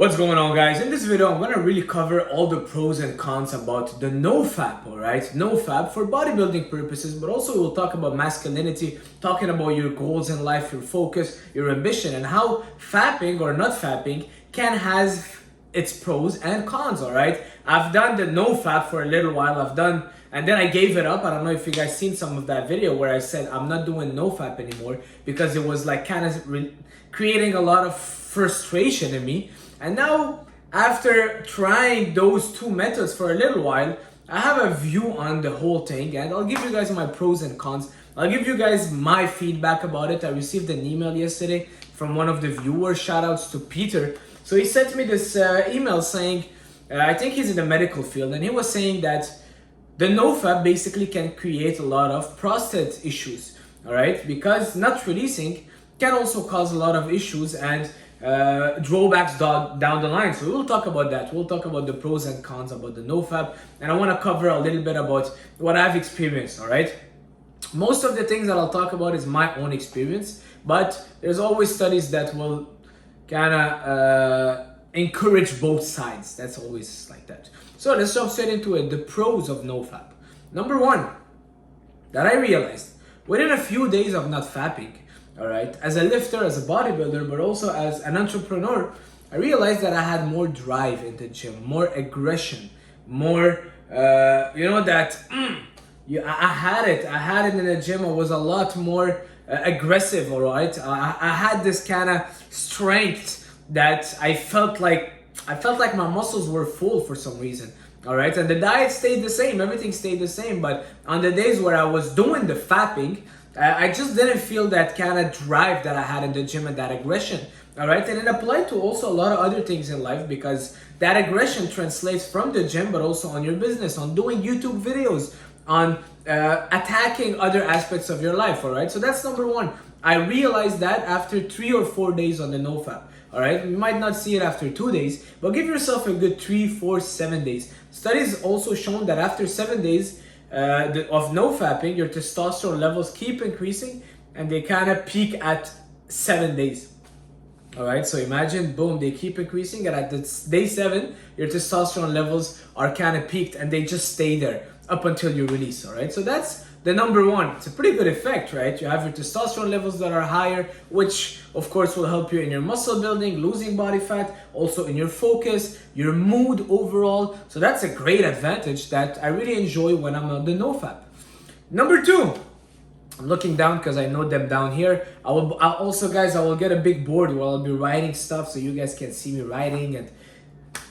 What's going on, guys? In this video, I'm gonna really cover all the pros and cons about the NoFap, alright? NoFap for bodybuilding purposes, but also we'll talk about masculinity, talking about your goals in life, your focus, your ambition, and how fapping or not fapping can have its pros and cons, alright? I've done the NoFap for a little while, and then I gave it up. I don't know if you guys seen some of that video where I said I'm not doing NoFap anymore because it was like kind of creating a lot of frustration in me. And now, after trying those two methods for a little while, I have a view on the whole thing, and I'll give you guys my pros and cons. I'll give you guys my feedback about it. I received an email yesterday from one of the viewers. Shout outs to Peter. So he sent me this email saying, I think he's in the medical field, and he was saying that the NoFap basically can create a lot of prostate issues, all right? Because not releasing can also cause a lot of issues and drawbacks down the line. So we'll talk about that. We'll talk about the pros and cons about the NoFap, and I want to cover a little bit about what I've experienced, all right? Most of the things that I'll talk about is my own experience, but there's always studies that will kind of encourage both sides. That's always like that. So let's jump straight into it. The pros of NoFap. Number one, that I realized within a few days of not fapping, all right, as a lifter, as a bodybuilder, but also as an entrepreneur, I realized that I had more drive in the gym, more aggression, more, I had it in the gym. I was a lot more aggressive, all right. I had this kind of strength that I felt like my muscles were full for some reason. All right, and the diet stayed the same, everything stayed the same, but on the days where I was doing the fapping, I just didn't feel that kind of drive that I had in the gym and that aggression, all right? And it applied to also a lot of other things in life, because that aggression translates from the gym, but also on your business, on doing YouTube videos, on attacking other aspects of your life, all right? So that's number one. I realized that after 3 or 4 days on the NoFap, all right? You might not see it after 2 days, but give yourself a good 3, 4, 7 days. Studies also shown that after 7 days, of NoFapping, your testosterone levels keep increasing and they kind of peak at 7 days. All right, so imagine, boom, they keep increasing, and at day 7, your testosterone levels are kind of peaked and they just stay there up until you release. All right, so that's the number one. It's a pretty good effect, right? You have your testosterone levels that are higher, which of course will help you in your muscle building, losing body fat, also in your focus, your mood overall. So that's a great advantage that I really enjoy when I'm on the NoFap. Number two, I'm looking down because I note them down here. I will get a big board where I'll be writing stuff so you guys can see me writing, and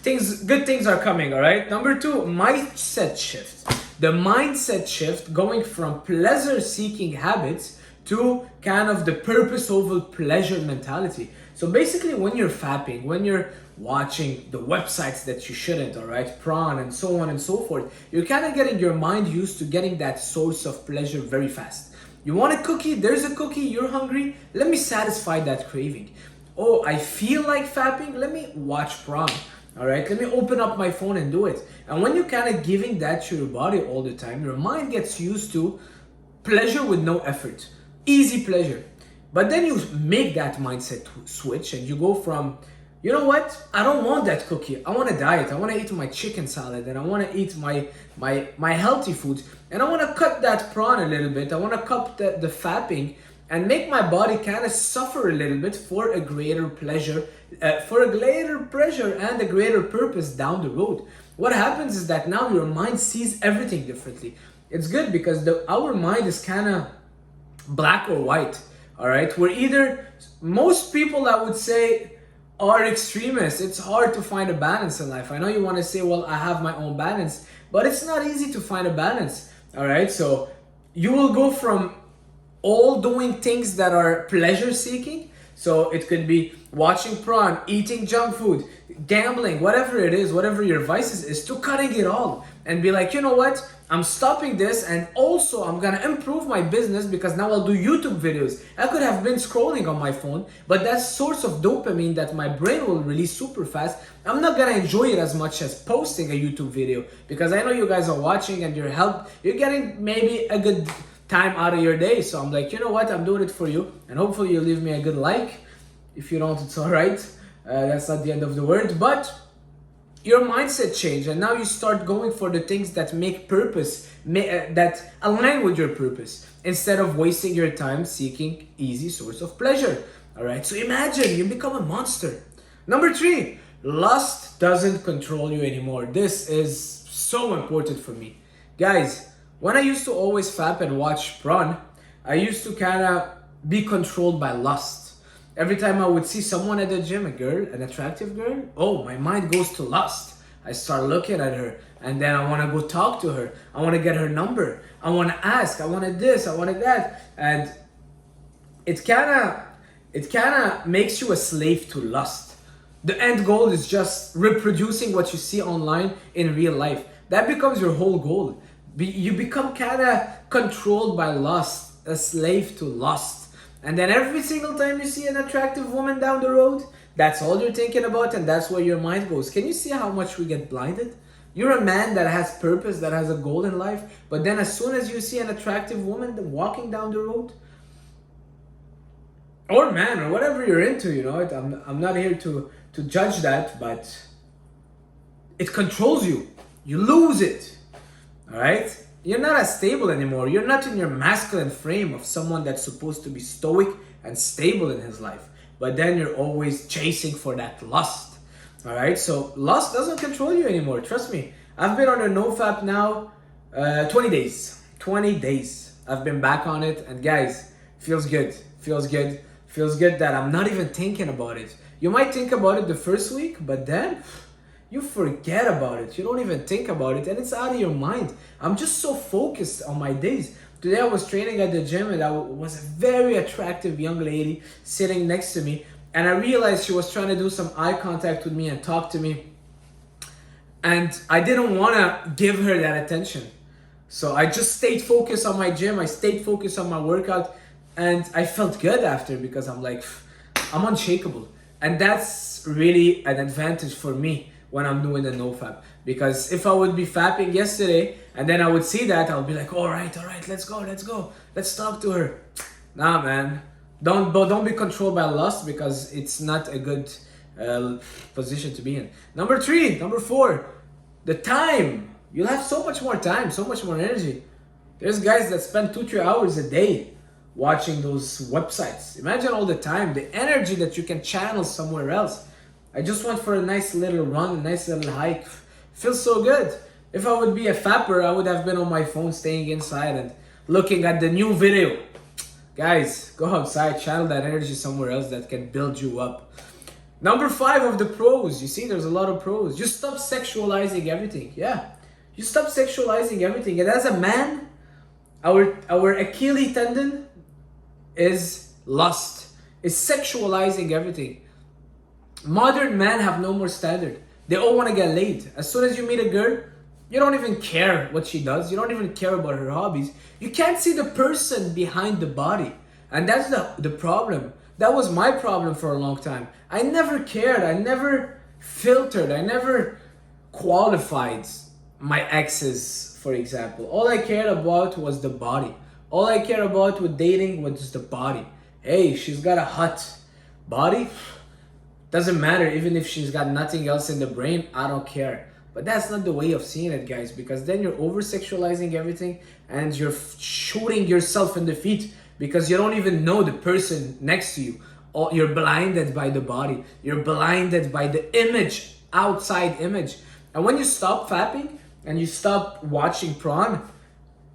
good things are coming, all right? Number two, mindset shift. The mindset shift, going from pleasure-seeking habits to kind of the purpose over pleasure mentality. So basically, when you're fapping, when you're watching the websites that you shouldn't, all right, prawn and so on and so forth, you're kind of getting your mind used to getting that source of pleasure very fast. You want a cookie? There's a cookie. You're hungry? Let me satisfy that craving. Oh, I feel like fapping? Let me watch prawn. All right, let me open up my phone and do it. And when you're kind of giving that to your body all the time, your mind gets used to pleasure with no effort, easy pleasure. But then you make that mindset switch and you go from, you know what? I don't want that cookie. I want a diet. I want to eat my chicken salad, and I want to eat my healthy foods. And I want to cut that prawn a little bit. I want to cut the fapping and make my body kind of suffer a little bit for a greater pleasure, and a greater purpose down the road. What happens is that now your mind sees everything differently. It's good because our mind is kind of black or white, all right? Most people, I would say, are extremists. It's hard to find a balance in life. I know you want to say, well, I have my own balance, but it's not easy to find a balance, all right? So you will go from all doing things that are pleasure seeking. So it could be watching prawn, eating junk food, gambling, whatever it is, whatever your vices is, to cutting it all and be like, you know what? I'm stopping this, and also I'm gonna improve my business because now I'll do YouTube videos. I could have been scrolling on my phone, but that source of dopamine that my brain will release super fast, I'm not gonna enjoy it as much as posting a YouTube video, because I know you guys are watching and you're getting maybe a good time out of your day. So I'm like, you know what? I'm doing it for you, and hopefully you leave me a good like. If you don't, it's all right. That's not the end of the world, but your mindset change, and now you start going for the things that make purpose, that align with your purpose, instead of wasting your time seeking easy source of pleasure. All right, so imagine you become a monster. Number 3, lust doesn't control you anymore. This is so important for me, guys. When I used to always fap and watch porn, I used to kind of be controlled by lust. Every time I would see someone at the gym, a girl, an attractive girl, oh, my mind goes to lust. I start looking at her, and then I want to go talk to her. I want to get her number. I want to ask. I wanted this. I wanted that. And it kind of makes you a slave to lust. The end goal is just reproducing what you see online in real life. That becomes your whole goal. You become kind of controlled by lust, a slave to lust. And then every single time you see an attractive woman down the road, that's all you're thinking about, and that's where your mind goes. Can you see how much we get blinded? You're a man that has purpose, that has a goal in life, but then as soon as you see an attractive woman walking down the road, or man, or whatever you're into, I'm not here to judge that, but it controls you. You lose it. All right? You're not as stable anymore. You're not in your masculine frame of someone that's supposed to be stoic and stable in his life. But then you're always chasing for that lust. All right? So lust doesn't control you anymore. Trust me. I've been on a NoFap now 20 days. 20 days. I've been back on it. And guys, feels good. Feels good. Feels good that I'm not even thinking about it. You might think about it the first week, but then you forget about it. You don't even think about it, and it's out of your mind. I'm just so focused on my days. Today I was training at the gym, and I was a very attractive young lady sitting next to me, and I realized she was trying to do some eye contact with me and talk to me, and I didn't want to give her that attention. So I just stayed focused on my gym. I stayed focused on my workout, and I felt good after, because I'm like, I'm unshakable. And that's really an advantage for me when I'm doing the NoFap. Because if I would be fapping yesterday and then I would see that, I'll be like, all right, let's go. Let's talk to her. Nah, man. Don't be controlled by lust, because it's not a good position to be in. Number 4, the time. You'll have so much more time, so much more energy. There's guys that spend 2-3 hours a day watching those websites. Imagine all the time, the energy that you can channel somewhere else. I just went for a nice little run, a nice little hike. Feels so good. If I would be a fapper, I would have been on my phone staying inside and looking at the new video. Guys, go outside, channel that energy somewhere else that can build you up. Number 5 of the pros. You see, there's a lot of pros. You stop sexualizing everything. Yeah. You stop sexualizing everything. And as a man, our Achilles tendon is lust. Is sexualizing everything. Modern men have no more standard. They all want to get laid. As soon as you meet a girl, you don't even care what she does. You don't even care about her hobbies. You can't see the person behind the body. And that's the problem. That was my problem for a long time. I never cared. I never filtered. I never qualified my exes, for example. All I cared about was the body. All I cared about with dating was the body. Hey, she's got a hot body. Doesn't matter, even if she's got nothing else in the brain, I don't care. But that's not the way of seeing it, guys, because then you're over-sexualizing everything and you're shooting yourself in the feet because you don't even know the person next to you. Or you're blinded by the body. You're blinded by the image, outside image. And when you stop fapping and you stop watching porn,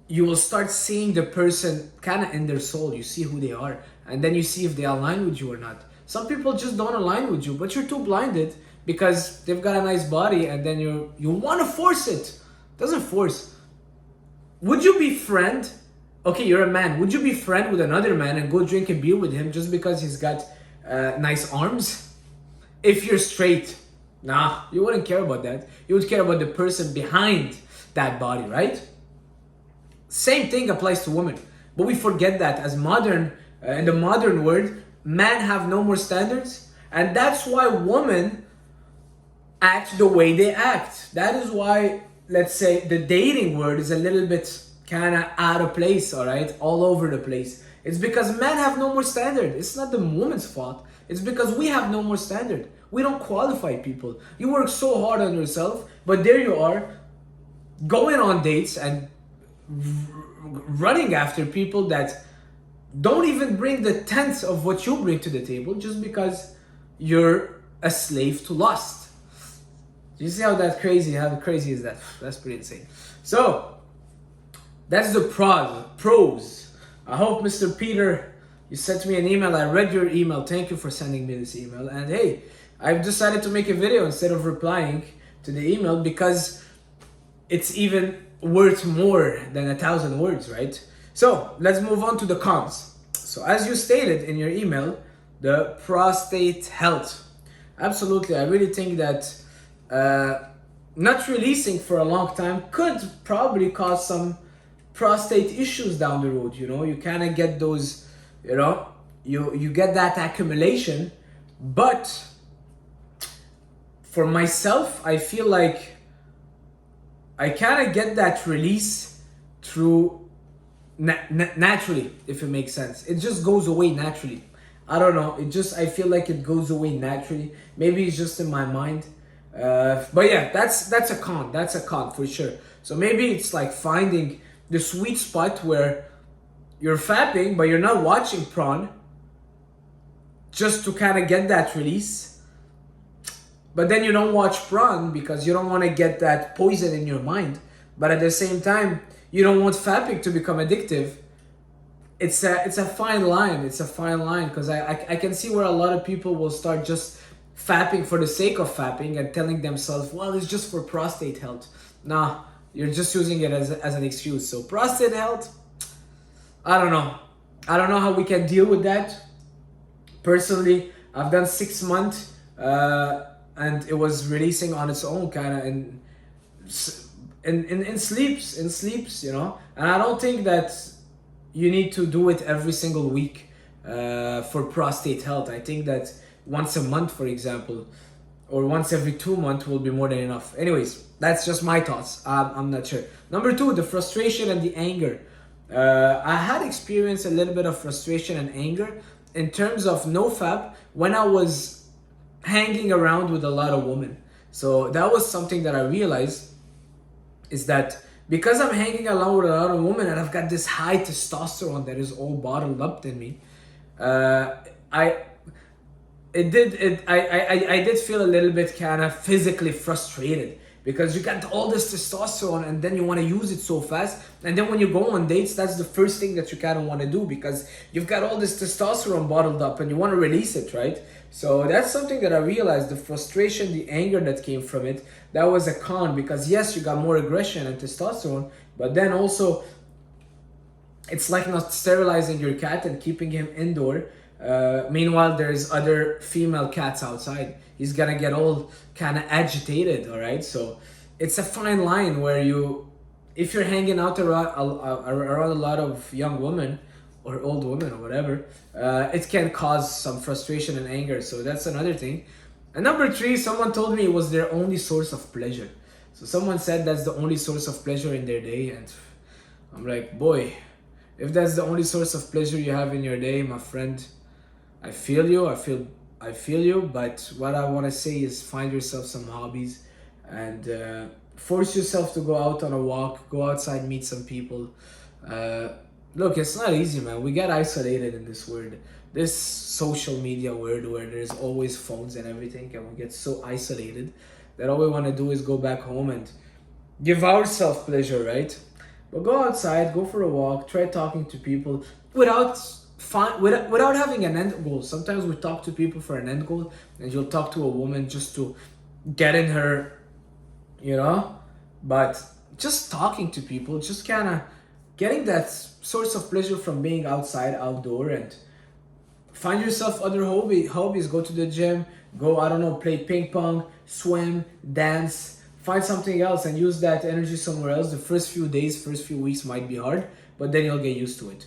you will start seeing the person kind of in their soul. You see who they are, and then you see if they align with you or not. Some people just don't align with you, but you're too blinded because they've got a nice body, and then you want to force it. Doesn't force. Would you be friend? Okay, you're a man. Would you be friend with another man and go drink a beer with him just because he's got nice arms? If you're straight, nah, you wouldn't care about that. You would care about the person behind that body, right? Same thing applies to women, but we forget that as modern, in the modern world, men have no more standards, and that's why women act the way they act. That is why, let's say, the dating world is a little bit kind of out of place, all right, all over the place. It's because men have no more standard. It's not the woman's fault. It's because we have no more standard. We don't qualify people. You work so hard on yourself, but there you are, going on dates and running after people that don't even bring the tenth of what you bring to the table, just because you're a slave to lust. Do you see how how crazy is that? That's pretty insane. So that's the pros. I hope, Mr. Peter, you sent me an email. I read your email. Thank you for sending me this email. And hey, I've decided to make a video instead of replying to the email, because it's even worth more than 1,000 words, right? So let's move on to the cons. So as you stated in your email, the prostate health. Absolutely, I really think that not releasing for a long time could probably cause some prostate issues down the road. You know, you kind of get those, you get that accumulation. But for myself, I feel like I kind of get that release through naturally, if it makes sense. It just goes away naturally. I don't know. I feel like it goes away naturally. Maybe it's just in my mind. But yeah, that's a con. That's a con for sure. So maybe it's like finding the sweet spot where you're fapping, but you're not watching porn, just to kind of get that release. But then you don't watch porn because you don't want to get that poison in your mind. But at the same time, you don't want fapping to become addictive. It's a fine line. It's a fine line, because I can see where a lot of people will start just fapping for the sake of fapping and telling themselves, well, it's just for prostate health. Nah, you're just using it as an excuse. So prostate health, I don't know. I don't know how we can deal with that. Personally, I've done 6 months and it was releasing on its own, kind of in sleeps, And I don't think that you need to do it every single week for prostate health. I think that once a month, for example, or once every 2 months will be more than enough. Anyways, that's just my thoughts. I'm not sure. Number 2, the frustration and the anger. I had experienced a little bit of frustration and anger in terms of nofap when I was hanging around with a lot of women. So that was something that I realized, is that because I'm hanging along with a lot of women and I've got this high testosterone that is all bottled up in me, I did feel a little bit kind of physically frustrated, because you got all this testosterone and then you want to use it so fast, and then when you go on dates, that's the first thing that you kind of want to do, because you've got all this testosterone bottled up and you want to release it, right? So that's something that I realized, the frustration, the anger that came from it, that was a con, because yes, you got more aggression and testosterone, but then also it's like not sterilizing your cat and keeping him indoor. Meanwhile, there's other female cats outside. He's gonna get all kind of agitated, all right? So it's a fine line where if you're hanging out around a lot of young women or old women or whatever, it can cause some frustration and anger. So that's another thing. And number 3, someone told me it was their only source of pleasure. So someone said that's the only source of pleasure in their day, and I'm like, boy, if that's the only source of pleasure you have in your day, my friend, I feel you. I feel you. But what I want to say is, find yourself some hobbies and force yourself to go out on a walk, go outside, meet some people. Look, it's not easy, man. We get isolated in this world, this social media world where there's always phones and everything, and we get so isolated that all we want to do is go back home and give ourselves pleasure, right? But go outside, go for a walk, try talking to people without having an end goal. Sometimes we talk to people for an end goal, and you'll talk to a woman just to get in her, but just talking to people, just kind of getting that source of pleasure from being outside, outdoor, and find yourself other hobbies. Go to the gym, go, I don't know, play ping pong, swim, dance, find something else and use that energy somewhere else. The first few days, first few weeks might be hard, but then you'll get used to it.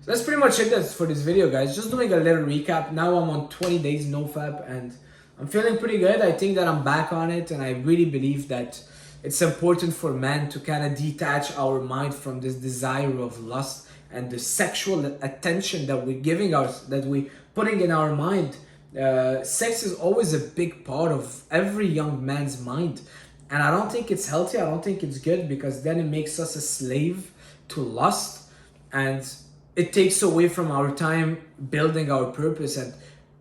So that's pretty much it for this video, guys. Just doing a little recap. Now I'm on 20 days nofap and I'm feeling pretty good. I think that I'm back on it, and I really believe that it's important for men to kind of detach our mind from this desire of lust and the sexual attention that we're putting in our mind. Sex is always a big part of every young man's mind, and I don't think it's healthy. I don't think it's good, because then it makes us a slave to lust, and it takes away from our time building our purpose and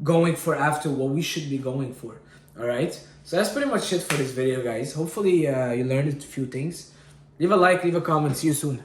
going for after what we should be going for. All right, so that's pretty much it for this video, guys. Hopefully you learned a few things. Leave a like, leave a comment. See you soon.